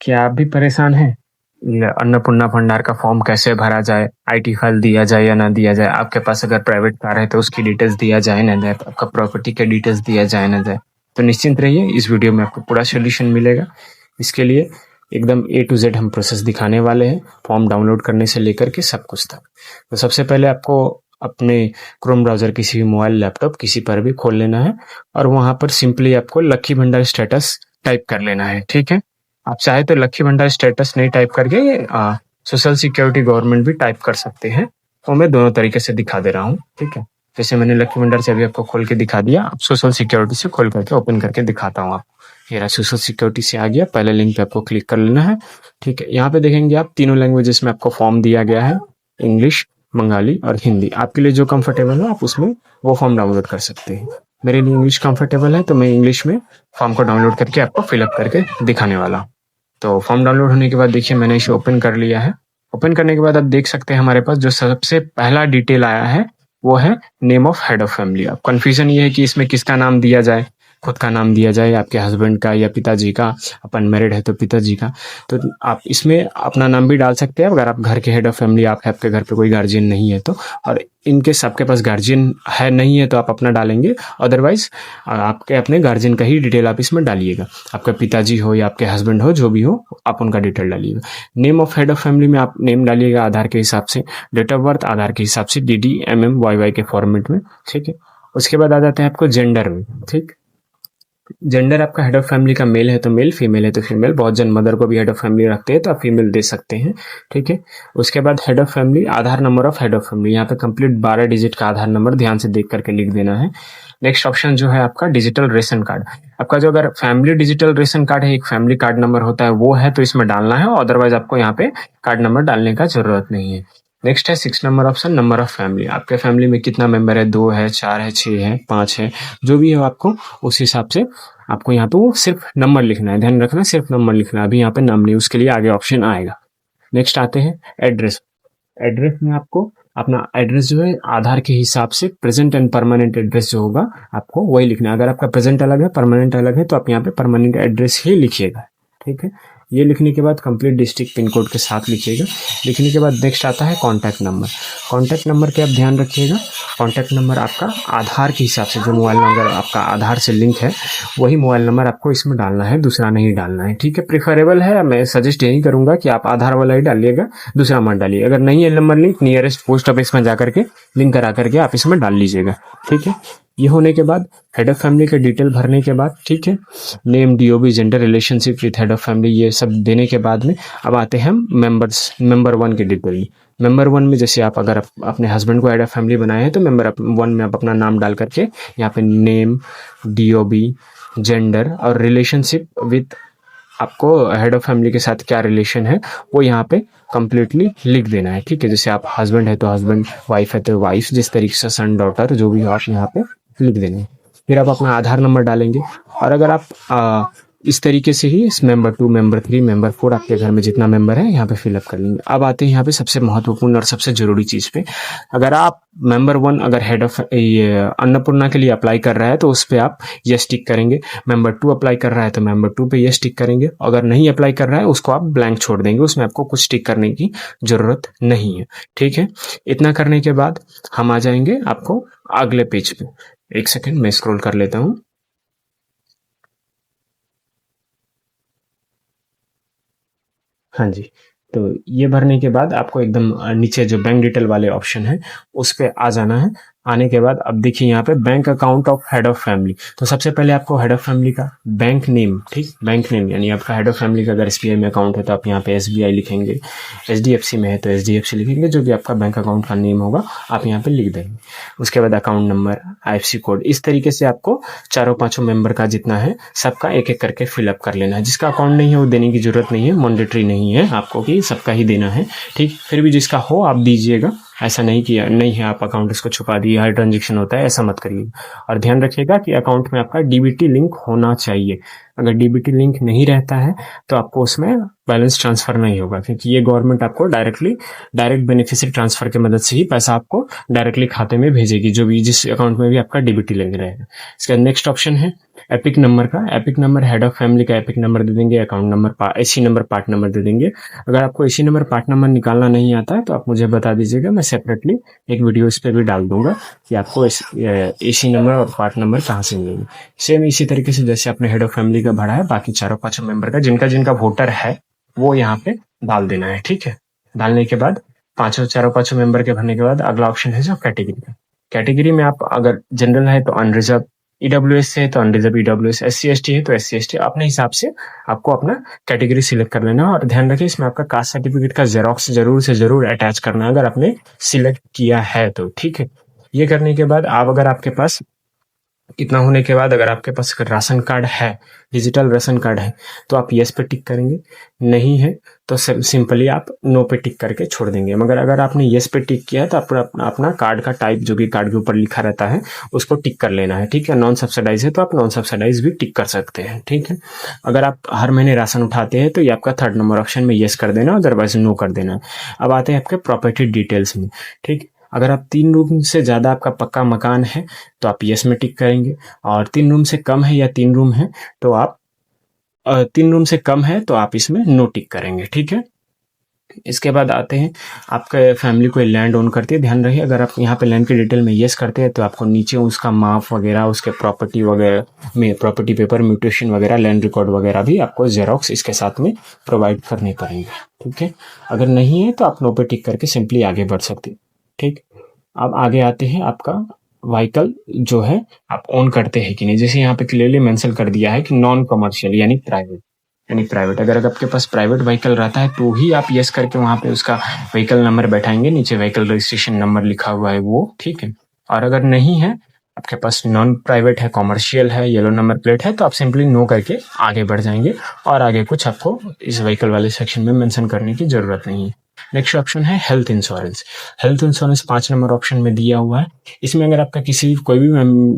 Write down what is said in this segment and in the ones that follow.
क्या आप भी परेशान हैं? ये अन्नपूर्णा भंडार का फॉर्म कैसे भरा जाए, आईटी फाइल दिया जाए या ना दिया जाए, आपके पास अगर प्राइवेट कार है तो उसकी डिटेल्स दिया जाए ना जाए, आपका प्रॉपर्टी के डिटेल्स दिया जाए ना जाए, तो निश्चिंत रहिए, इस वीडियो में आपको पूरा सोल्यूशन मिलेगा। इसके लिए एकदम ए टू जेड हम प्रोसेस दिखाने वाले हैं, फॉर्म डाउनलोड करने से लेकर के सब कुछ तक। तो सबसे पहले आपको अपने क्रोम ब्राउज़र किसी भी मोबाइल लैपटॉप किसी पर भी खोल लेना है और वहाँ पर सिंपली आपको लक्की भंडार स्टेटस टाइप कर लेना है। ठीक है, आप चाहे तो लक्की भंडार स्टेटस नहीं टाइप करके सोशल सिक्योरिटी गवर्नमेंट भी टाइप कर सकते हैं। तो मैं दोनों तरीके से दिखा दे रहा हूँ। ठीक है, जैसे मैंने लक्की भंडार से अभी आपको खोल के दिखा दिया, अब सोशल सिक्योरिटी से खोल करके ओपन करके दिखाता हूँ आपको। ये रहा, सोशल सिक्योरिटी से आ गया, पहले लिंक पे आपको क्लिक कर लेना है। ठीक है, यहाँ पे देखेंगे आप तीनों लैंग्वेजेस में आपको फॉर्म दिया गया है, इंग्लिश, बंगाली और हिंदी। आपके लिए जो कंफर्टेबल हो आप उसमें वो फॉर्म डाउनलोड कर सकते हैं। मेरे लिए इंग्लिश कंफर्टेबल है तो मैं इंग्लिश में फॉर्म को डाउनलोड करके आपको फिलअप करके दिखाने वाला हूँ। तो फॉर्म डाउनलोड होने के बाद देखिए मैंने इसे ओपन कर लिया है। ओपन करने के बाद आप देख सकते हैं हमारे पास जो सबसे पहला डिटेल आया है वो है name of head of family. अब कन्फ्यूजन ये है कि इसमें किसका नाम दिया जाए, खुद का नाम दिया जाए, आपके हस्बैंड का या पिताजी का, अपन मैरिड है तो पिताजी का। तो आप इसमें अपना नाम भी डाल सकते हैं अगर आप घर के हेड ऑफ फैमिली, आपके घर पे कोई गार्जियन नहीं है तो। और इनकेस आपके पास गार्जियन है नहीं है तो आप अपना डालेंगे, अदरवाइज आपके अपने गार्जियन का ही डिटेल आप इसमें डालिएगा। आपका पिताजी हो या आपके हस्बैंड हो, जो भी हो आप उनका डिटेल डालिएगा। Name of head of family में आप नेम डालिएगा आधार के हिसाब से, डेट ऑफ बर्थ आधार के हिसाब से DD MM YY के फॉर्मेट में। ठीक है, उसके बाद आ जाते हैं आपको जेंडर में। ठीक, जेंडर आपका हेड ऑफ फैमिली का मेल है तो मेल, फीमेल है तो फीमेल। बहुत जन मदर को भी हेड ऑफ फैमिली रखते हैं तो आप फीमेल दे सकते हैं। ठीक है, उसके बाद head of family, Aadhaar number of head of family, यहाँ पे कंप्लीट 12 डिजिट का आधार नंबर ध्यान से देख करके लिख देना है। नेक्स्ट ऑप्शन जो है आपका डिजिटल रेशन कार्ड। आपका जो अगर फैमिली डिजिटल रेशन कार्ड है, एक फैमिली कार्ड नंबर होता है वो है तो इसमें डालना है, अदरवाइज आपको यहाँ पे कार्ड नंबर डालने का जरूरत नहीं है। नेक्स्ट है 6 number option, number of family. आपके फैमिली में कितना मेंबर है, 2 है, 4 है, 6 है, 5 है, जो भी हो आपको उस हिसाब से आपको यहाँ पे वो सिर्फ नंबर लिखना है। ध्यान रखना सिर्फ नंबर लिखना है, अभी यहाँ पे नाम नहीं, उसके लिए आगे ऑप्शन आएगा। नेक्स्ट आते हैं एड्रेस। एड्रेस में आपको अपना एड्रेस जो है आधार के हिसाब से प्रेजेंट एंड परमानेंट एड्रेस जो होगा आपको वही लिखना है। अगर आपका प्रेजेंट अलग है, परमानेंट अलग है, तो आप यहाँ पे परमानेंट एड्रेस ही लिखिएगा। ठीक है, ये लिखने के बाद कंप्लीट डिस्ट्रिक्ट पिन कोड के साथ लिखिएगा। लिखने के बाद नेक्स्ट आता है कॉन्टैक्ट नंबर। कॉन्टैक्ट नंबर के आप ध्यान रखिएगा, कॉन्टैक्ट नंबर आपका आधार के हिसाब से, जो मोबाइल नंबर आपका आधार से लिंक है वही मोबाइल नंबर आपको इसमें डालना है, दूसरा नहीं डालना है। ठीक है, प्रिफरेबल है, मैं सजेस्ट यही करूंगा कि आप आधार वाला ही डालिएगा, दूसरा मत डालिए। अगर नहीं है number link, nearest post office में जाकर के लिंक करा करके आप इसमें डाल लीजिएगा। ठीक है, ये होने के बाद हेड ऑफ फैमिली का डिटेल भरने के बाद, ठीक है, name, DOB, gender, relationship with head of family, ये सब देने के बाद में अब आते हैं हम मेंबर 1 के डिटेल। मेंबर 1 में जैसे आप अगर अपने हस्बैंड को हेड ऑफ फैमिली बनाए हैं तो मेंबर 1 में आप अपना नाम डाल करके यहाँ पे नेम, DOB, जेंडर और रिलेशनशिप विथ आपको हेड ऑफ फैमिली के साथ क्या रिलेशन है वो यहाँ पे कंप्लीटली लिख देना है। ठीक है, जैसे आप हस्बैंड है तो हस्बैंड, वाइफ है तो वाइफ, जिस तरीके से सन, डॉटर, जो भी हो आप यहाँ पे लिख देंगे। फिर आप अपना आधार नंबर डालेंगे और अगर आप इस तरीके से ही इस मेंबर 2, मेंबर 3, मेंबर 4 आपके घर में जितना मेंबर है यहाँ पे फिलअप कर लेंगे। अब आते हैं यहाँ पे सबसे महत्वपूर्ण और सबसे जरूरी चीज़ पे। अगर आप मेंबर 1 अगर हेड ऑफ ये अन्नपूर्णा के लिए अप्लाई कर रहा है तो उस पर आप यस टिक करेंगे। मेंबर 2 अप्लाई कर रहा है तो मेंबर 2 पे यस टिक करेंगे। अगर नहीं अप्लाई कर रहा है उसको आप ब्लैंक छोड़ देंगे, उसमें आपको कुछ टिक करने की जरूरत नहीं है। ठीक है, इतना करने के बाद हम आ जाएंगे आपको अगले पेज पे। एक सेकेंड मैं स्क्रॉल कर लेता हूँ। हाँ जी, तो ये भरने के बाद आपको एकदम नीचे जो बैंक डिटेल वाले ऑप्शन है उस पे आ जाना है। आने के बाद अब देखिए यहाँ पे bank account of head of family. तो सबसे पहले आपको हेड ऑफ फैमिली का बैंक नेम, ठीक, बैंक नेम यानी आपका हेड ऑफ फैमिली का अगर SBI में अकाउंट है तो आप यहाँ पे SBI लिखेंगे, HDFC में है तो HDFC लिखेंगे, जो भी आपका बैंक अकाउंट का नेम होगा आप यहाँ पे लिख देंगे। उसके बाद अकाउंट नंबर, IFSC कोड, इस तरीके से आपको चारों पांचों मेंबर का जितना है सबका एक एक करके फिलअप कर लेना है। जिसका अकाउंट नहीं है वो देने की जरूरत नहीं है, मैंडेटरी नहीं है आपको कि सबका ही देना है। ठीक, फिर भी जिसका हो आप दीजिएगा, ऐसा नहीं किया नहीं है आप अकाउंट इसको छुपा दिए, हर ट्रांजेक्शन होता है, ऐसा मत करिए। और ध्यान रखिएगा कि अकाउंट में आपका DBT लिंक होना चाहिए। अगर डीबीटी लिंक नहीं रहता है तो आपको उसमें बैलेंस ट्रांसफर नहीं होगा, क्योंकि ये गवर्नमेंट आपको डायरेक्ट बेनिफिशियरी ट्रांसफर की मदद से ही पैसा आपको डायरेक्टली खाते में भेजेगी, जो भी जिस अकाउंट में भी आपका डीबीटी लग रहेगा। इसका नेक्स्ट ऑप्शन है एपिक नंबर का। EPIC number head of family का एपिक नंबर दे देंगे, account number AC number part number दे देंगे। अगर आपको एसी नंबर पार्ट नंबर निकालना नहीं आता है तो आप मुझे बता दीजिएगा, मैं सेपरेटली एक वीडियो इस पर भी डाल दूंगा कि आपको एसी नंबर और पार्ट नंबर कहाँ से मिलेंगे। सेम इसी तरीके से जैसे आपने हेड ऑफ फैमिली का भरा है, बाकी चारों पांचों मेंबर का जिनका जिनका वोटर है वो यहाँ पे डाल देना है, ठीक है। डालने के बाद चारों पांचों मेंबर के भरने के बाद अगला ऑप्शन है जो कैटेगरी का। कैटेगरी में आप अगर जनरल है तो अनरिजर्व, ईडब्ल्यूएस है तो अनरिजर्व ईडब्ल्यूएस, SC/ST है तो SC/ST, अपने हिसाब से आपको अपना कैटेगरी सिलेक्ट कर लेना। और ध्यान रखिए इसमें आपका कास्ट सर्टिफिकेट का जेरोक्स जरूर से जरूर अटैच करना है अगर आपने सिलेक्ट किया है तो, ठीक है। ये करने के बाद अगर आपके पास इतना होने के बाद अगर आपके पास राशन कार्ड है, डिजिटल राशन कार्ड है, तो आप यस पे टिक करेंगे, नहीं है तो सिंपली आप नो पे टिक करके छोड़ देंगे। मगर अगर आपने यस पे टिक किया है तो अपना कार्ड का टाइप जो भी कार्ड के ऊपर लिखा रहता है उसको टिक कर लेना है, ठीक है। नॉन सब्सिडाइज है तो आप नॉन सब्सिडाइज भी टिक कर सकते हैं, ठीक है। अगर आप हर महीने राशन उठाते हैं तो ये आपका 3rd नंबर ऑप्शन में यस कर देना, अदरवाइज नो कर देना। अब आते हैं आपके प्रॉपर्टी डिटेल्स में, ठीक। अगर आप 3 रूम से ज्यादा आपका पक्का मकान है तो आप यस में टिक करेंगे, और 3 रूम से कम है या 3 रूम है तो आप 3 रूम से कम है तो आप इसमें नो टिक करेंगे, ठीक है। इसके बाद आते हैं आपका फैमिली कोई लैंड ओन करती है। ध्यान रखिए अगर आप यहाँ पे लैंड की डिटेल में यस करते हैं तो आपको नीचे उसका माप वगैरह, उसके प्रॉपर्टी वगैरह में प्रॉपर्टी पेपर म्यूटेशन वगैरह, लैंड रिकॉर्ड वगैरह भी आपको जेरोक्स इसके साथ में प्रोवाइड करने पड़ेंगे, ठीक है। अगर नहीं है तो आप नो पे टिक करके सिंपली आगे बढ़ सकते हैं, ठीक। अब आगे आते हैं आपका व्हीकल जो है आप ओन करते हैं कि नहीं। जैसे यहाँ पे क्लियरली मेंशन कर दिया है कि नॉन कमर्शियल यानी प्राइवेट। अगर आपके पास प्राइवेट व्हीकल रहता है तो ही आप यस करके वहां पे उसका व्हीकल नंबर बैठाएंगे, नीचे व्हीकल रजिस्ट्रेशन नंबर लिखा हुआ है वो, ठीक है। और अगर नहीं है, आपके पास नॉन प्राइवेट है, कॉमर्शियल है, येलो नंबर प्लेट है, तो आप सिंपली नो करके आगे बढ़ जाएंगे और आगे कुछ आपको इस व्हीकल वाले सेक्शन में मेंशन करने की जरूरत नहीं है। नेक्स्ट ऑप्शन है health insurance. Health insurance 5 number option में दिया हुआ है। इसमें अगर आपका कोई भी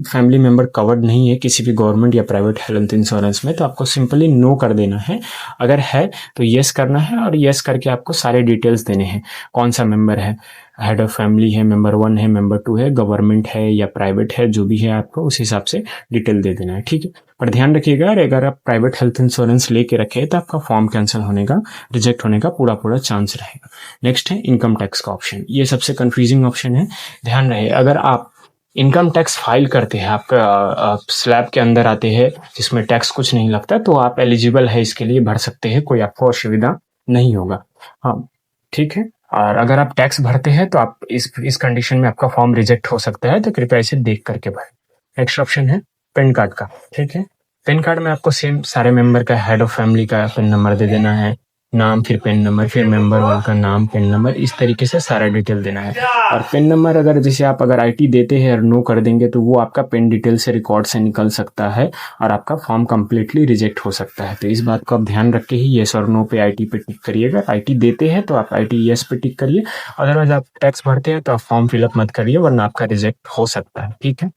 फैमिली मेंबर कवर्ड नहीं है किसी भी गवर्नमेंट या प्राइवेट हेल्थ इंश्योरेंस में तो आपको सिंपली नो कर देना है। अगर है तो यस करना है, और यस करके आपको सारे डिटेल्स देने हैं, कौन सा मेंबर है, हेड ऑफ फैमिली है, मेंबर 1 है, मेंबर 2 है, गवर्नमेंट है या प्राइवेट है, जो भी है आपको उस हिसाब से डिटेल दे देना है, ठीक है। पर ध्यान रखिएगा अगर आप प्राइवेट हेल्थ इंश्योरेंस लेके रखे तो आपका फॉर्म कैंसिल होने का, रिजेक्ट होने का पूरा चांस रहेगा। नेक्स्ट है इनकम टैक्स का ऑप्शन। ये सबसे कंफ्यूजिंग ऑप्शन है। ध्यान रहे अगर आप इनकम टैक्स फाइल करते हैं, आपका स्लैब के अंदर आते हैं जिसमें टैक्स कुछ नहीं लगता, तो आप एलिजिबल है इसके लिए, भर सकते हैं, कोई आपको असुविधा नहीं होगा, हाँ, ठीक है। और अगर आप टैक्स भरते हैं तो आप इस कंडीशन में आपका फॉर्म रिजेक्ट हो सकता है, तो कृपया इसे देख करके भरें। नेक्स्ट ऑप्शन है पैन कार्ड का, ठीक है। पैन कार्ड में आपको सेम सारे मेंबर का, हेड ऑफ फैमिली का पैन नंबर दे देना है, नाम, फिर पेन नंबर, फिर मेंबर 1 का नाम, पेन नंबर, इस तरीके से सारा डिटेल देना है। और पेन नंबर अगर जैसे आप अगर आईटी देते हैं और नो कर देंगे तो वो आपका पेन डिटेल से रिकॉर्ड से निकल सकता है और आपका फॉर्म कंप्लीटली रिजेक्ट हो सकता है। तो इस बात को आप ध्यान रख के ही यस और नो पे आईटी पे टिक करिएगा। आईटी देते हैं तो आप आईटी यस पे टिक करिए, अदरवाइज आप टैक्स भरते हैं तो आप फॉर्म फिलअप मत करिए वरना आपका रिजेक्ट हो सकता है, ठीक है।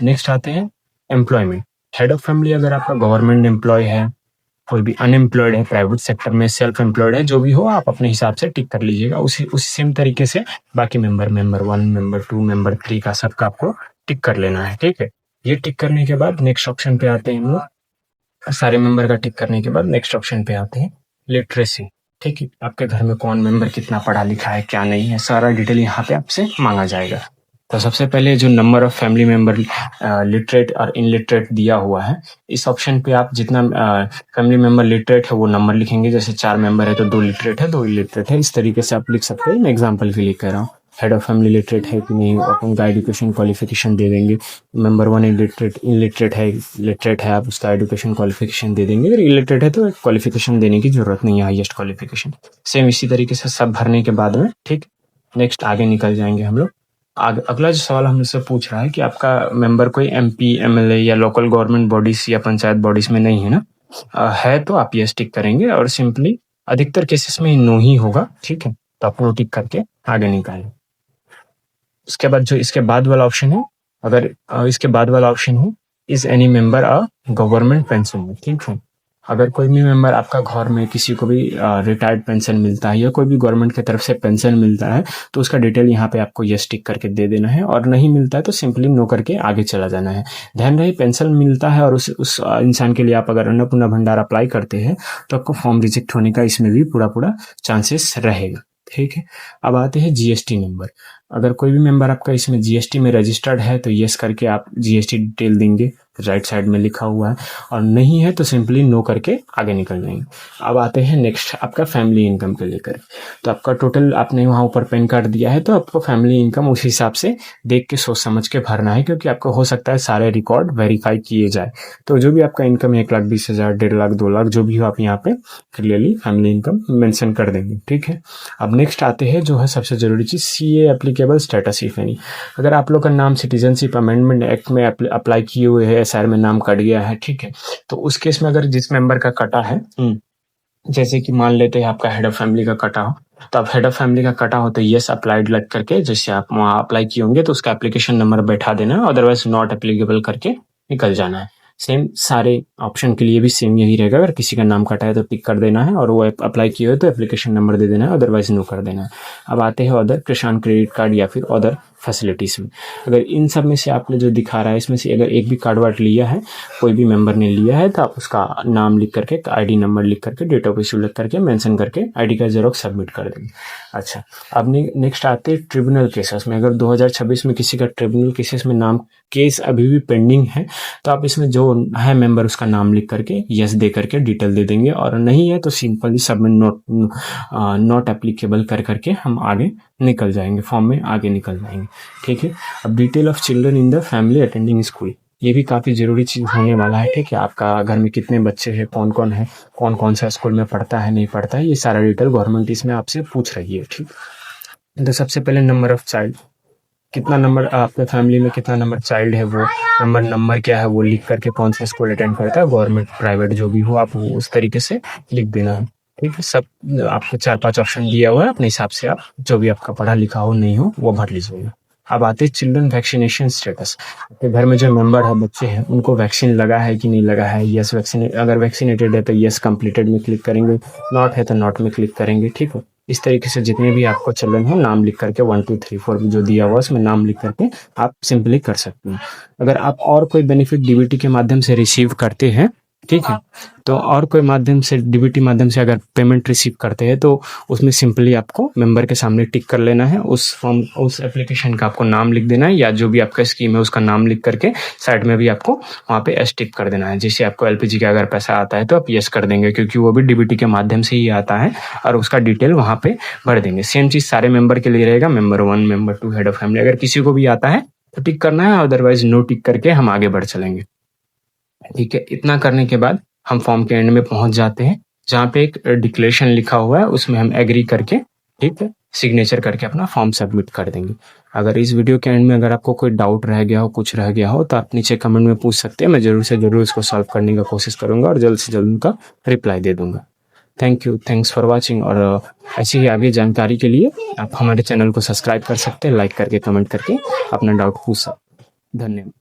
नेक्स्ट आते हैं एम्प्लॉयमेंट। हेड ऑफ फैमिली अगर आपका गवर्नमेंट एम्प्लॉय है, कोई भी अनएम्प्लॉयड है, प्राइवेट सेक्टर में सेल्फ एम्प्लॉयड है, जो भी हो आप अपने हिसाब से टिक कर लीजिएगा। उसी सेम तरीके से बाकी मेंबर 1, मेंबर 2, मेंबर 3 का सबका आपको टिक कर लेना है, ठीक है। ये टिक करने के बाद नेक्स्ट ऑप्शन पे आते हैं हम लोग। सारे मेंबर का टिक करने के बाद नेक्स्ट ऑप्शन पे आते हैं लिटरेसी, ठीक है। आपके घर में कौन मेंबर कितना पढ़ा लिखा है, क्या नहीं है, सारा डिटेल यहाँ पे आपसे मांगा जाएगा। तो सबसे पहले जो number of family member literate और इनलिटरेट दिया हुआ है, इस ऑप्शन पे आप जितना फैमिली मेंबर लिटरेट है वो नंबर लिखेंगे। जैसे 4 मेंबर है तो 2 लिटरेट है, 2 इलिटरेट है, इस तरीके से आप लिख सकते हैं। मैं एग्जांपल के लिए कह रहा हूँ। हेड ऑफ फैमिली लिटरेट है कि नहीं, उनका एजुकेशन क्वालिफिकेशन दे देंगे। मेंबर 1 इलिटरेट है, लिटरेट है, आप उसका एजुकेशन क्वालिफिकेशन दे देंगे। अगर इलिटरेट है तो क्वालिफिकेशन देने की जरूरत नहीं है, हाईएस्ट क्वालिफिकेशन। सेम इसी तरीके से सब भरने के बाद में, ठीक, नेक्स्ट आगे निकल जाएंगे हम लोग। अगला जो सवाल हमसे पूछ रहा है कि आपका मेंबर कोई एमपी, एमएलए या लोकल गवर्नमेंट बॉडीज या पंचायत बॉडीज में नहीं है ना, है तो आप यस टिक करेंगे, और सिंपली अधिकतर केसेस में नो ही होगा, ठीक है। तो आप नो टिक करके आगे निकालें। उसके बाद जो इसके बाद वाला ऑप्शन है, अगर इसके बाद वाला ऑप्शन है is any member a government pension, ठीक है। अगर कोई भी मेंबर आपका घर में किसी को भी रिटायर्ड पेंशन मिलता है या कोई भी गवर्नमेंट की तरफ से पेंशन मिलता है तो उसका डिटेल यहाँ पे आपको यस टिक करके दे देना है, और नहीं मिलता है तो सिंपली नो करके आगे चला जाना है। ध्यान रहे, पेंशन मिलता है और उस इंसान के लिए आप अगर अन्नपूर्णा भंडार अप्लाई करते हैं तो आपको फॉर्म रिजेक्ट होने का इसमें भी पूरा चांसेस रहेगा, ठीक है। अब आते हैं जीएसटी नंबर। अगर कोई भी मेंबर आपका इसमें जीएसटी में रजिस्टर्ड है तो यस करके आप जीएसटी डिटेल देंगे, राइट साइड में लिखा हुआ है, और नहीं है तो सिंपली नो करके आगे निकल जाएंगे। अब आते हैं नेक्स्ट आपका फैमिली इनकम के लेकर। तो आपका टोटल आपने वहाँ ऊपर पैन कार्ड दिया है तो आपको फैमिली इनकम उस हिसाब से देख के सोच समझ के भरना है, क्योंकि आपको हो सकता है सारे रिकॉर्ड वेरीफाई किए जाए। तो जो भी आपका इनकम 1,20,000, 1,50,000, 2,00,000 जो भी हो आप यहाँ पे क्लियरली फैमिली इनकम मेंशन कर देंगे, ठीक है। अब नेक्स्ट आते हैं जो है सबसे जरूरी चीज, CA applicable status if any. अगर आप लोग का नाम सिटीजनशिप अमेंडमेंट एक्ट में अप्लाई किए हुए है, एसआर में नाम कट गया है, ठीक है, तो उस केस में अगर जिस मेंबर का कटा है, जैसे कि मान लेते हैं आपका हेड ऑफ फैमिली का कटा हो, तो आप हेड ऑफ फैमिली का कटा हो तो यस अप्लाइड लग करके जैसे आप वहाँ अप्लाई किए होंगे तो उसका एप्लीकेशन नंबर बैठा देना है, अदरवाइज नॉट एप्लीकेबल करके निकल जाना है। सेम सारे ऑप्शन के लिए भी सेम यही रहेगा, अगर किसी का नाम कटा है तो टिक कर देना है, और वो अप्लाई किए हो तो एप्लीकेशन नंबर दे देना है, अदरवाइज नो कर देना है। अब आते हैं अदर, किसान क्रेडिट कार्ड या फिर अदर फैसिलिटीज में। अगर इन सब में से आपने जो दिखा रहा है इसमें से अगर एक भी कार्ड वार्ड लिया है, कोई भी मेंबर ने लिया है, तो आप उसका नाम लिख करके, आईडी नंबर लिख करके, डेट ऑफ इश्यू लिख करके, मेंशन करके आईडी का जेरोक्स सबमिट कर देंगे। अच्छा, अब नेक्स्ट आते हैं ट्रिब्यूनल केसेस में। अगर 2026 में किसी का ट्रिब्यूनल केसेस में नाम केस अभी भी पेंडिंग है तो आप इसमें जो है मेंबर उसका नाम लिख करके यस दे करके डिटेल दे देंगे, और नहीं है तो सिंपली सबमिट नॉट एप्लीकेबल कर करके हम आगे निकल जाएंगे, फॉर्म में आगे निकल जाएंगे, ठीक है। अब detail of children in the family attending school, ये भी काफ़ी ज़रूरी चीज़ होने वाला है, ठीक है। आपका घर में कितने बच्चे हैं, कौन कौन है, कौन कौन सा स्कूल में पढ़ता है नहीं पढ़ता है, ये सारा डिटेल गवर्नमेंट इसमें आपसे पूछ रही है, ठीक। तो सबसे पहले नंबर ऑफ चाइल्ड, कितना नंबर आपके फैमिली में कितना नंबर चाइल्ड है, वो नंबर क्या है वो लिख करके कौन सा स्कूल अटेंड करता है, गवर्नमेंट प्राइवेट जो भी हो आप वो उस तरीके से लिख देना है, ठीक है। सब आपको 4-5 ऑप्शन दिया हुआ है, अपने हिसाब से आप जो भी आपका पढ़ा लिखा हो नहीं हो वो भर लीजिएगा। अब आते हैं चिल्ड्रन वैक्सीनेशन स्टेटस। आपके घर में जो मेंबर है, बच्चे हैं, उनको वैक्सीन लगा है कि नहीं लगा है, यस वैक्सीन, अगर वैक्सीनेटेड है तो यस कंप्लीटेड में क्लिक करेंगे, नॉट है तो नॉट में क्लिक करेंगे, ठीक है। इस तरीके से जितने भी आपको चिल्ड्रन हो नाम लिख करके 1 2 3 4 जो दिया हुआ उसमें नाम लिख करके आप सिंपली कर सकते हैं। अगर आप और कोई बेनिफिट डीबीटी के माध्यम से रिसीव करते हैं, ठीक है, तो और कोई माध्यम से डीबीटी माध्यम से अगर पेमेंट रिसीव करते हैं तो उसमें सिंपली आपको मेंबर के सामने टिक कर लेना है, उस फॉर्म उस एप्लीकेशन का आपको नाम लिख देना है, या जो भी आपका स्कीम है उसका नाम लिख करके साइड में भी आपको वहाँ पे एस टिक कर देना है। जैसे आपको एलपीजी का अगर पैसा आता है तो आप यस कर देंगे, क्योंकि वो भी डीबीटी के माध्यम से ही आता है, और उसका डिटेल वहाँ पे भर देंगे। सेम चीज सारे मेंबर के लिए रहेगा, member 1, member 2, head of family, अगर किसी को भी आता है तो टिक करना है, अदरवाइज नो टिक करके हम आगे बढ़ चलेंगे, ठीक है। इतना करने के बाद हम फॉर्म के एंड में पहुंच जाते हैं, जहाँ पे एक डिक्लेरेशन लिखा हुआ है, उसमें हम एग्री करके, ठीक है, सिग्नेचर करके अपना फॉर्म सबमिट कर देंगे। अगर इस वीडियो के एंड में अगर आपको कोई डाउट रह गया हो, कुछ रह गया हो, तो आप नीचे कमेंट में पूछ सकते हैं, मैं जरूर से जरूर इसको सॉल्व करने का कोशिश करूंगा और जल्द से जल्द उनका रिप्लाई दे दूंगा। Thank you, thanks for watching. और ऐसी ही आगे जानकारी के लिए आप हमारे चैनल को सब्सक्राइब कर सकते हैं, लाइक करके, कमेंट करके अपना डाउट पूछ सकते हैं। धन्यवाद।